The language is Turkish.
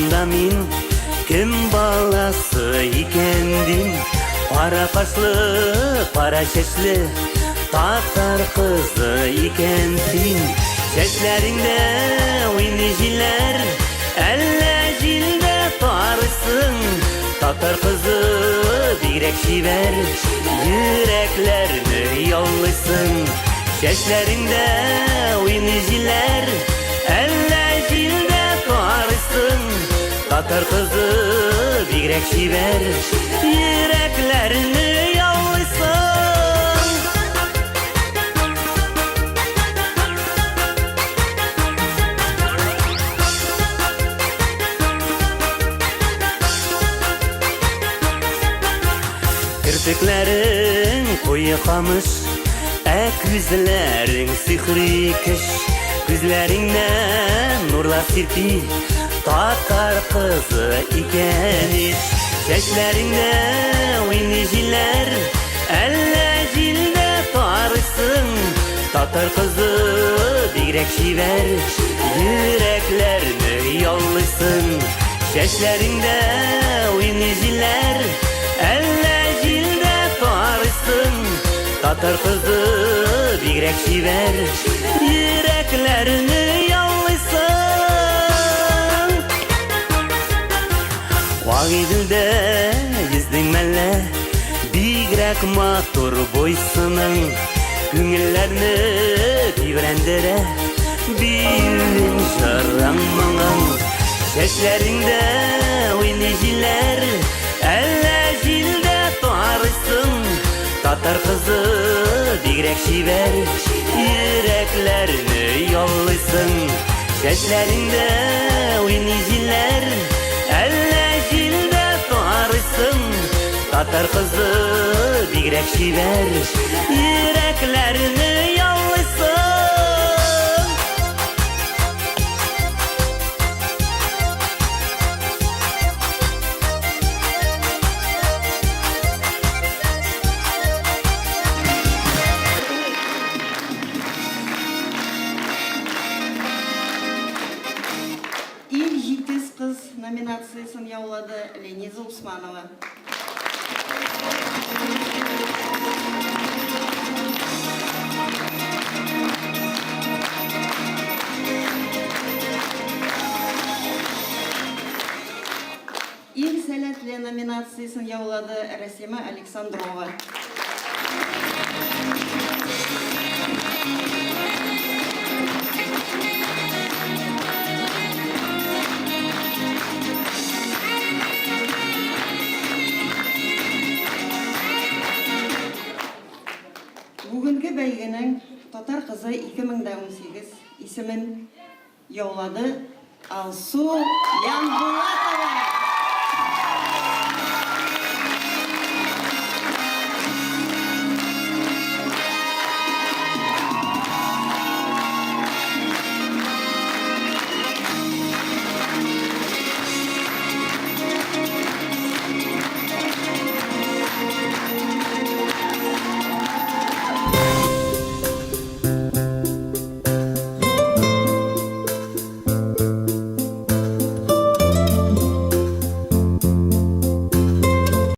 Шынында мен кім баласы екендім? Пара қашлы, пара шешлі, татар қызы екенсің. Шешлеріңде ойны жилер, әлі жилде тарысың. Татар қызы бигрәк шибәр, йөрәкләрне яулыйсың. Шешлеріңде ойны жилер, әлі жилде тарысың. Татар қызы бигрәк шибәр, йөрәкләрне яулыйсың. Kirpikleriň koyu kamış, küzleriň sihri kış. Küzlerinden nurlar sirpi, tatar kızı ikeniş. Çeşlerinde oyni jiller, elle jilde tarısın. Tatar kızı bigräk şiver, yüreklerini yallısın. Çeşlerinde oyni jiller, elle jilde tarısın. Tatar kızı bigräk şiver, yüreklerini yallısın. Vagidilde yüzdün melle, bigräk matur boysunun. Güngüllerini bivrendere, birin şarranmanın. Şeşlerinde oyni jiller, elle jilde tarısın. Tatar kızı bigräk şiver, yüreklerini yallısın. Şeşlerinde oyni jiller, elle jilde tarısın. Tatar kızı bigräk şiver, yüreklerini yallısın. Kız nominasyasını yauladı Leniza Usmanova. İl Seletli nominasyasını yauladı Rasima Aleksandrova. Бүгінгі бәйгенің Татар қызы 2018 исемен яулады Алсу Янбулатова.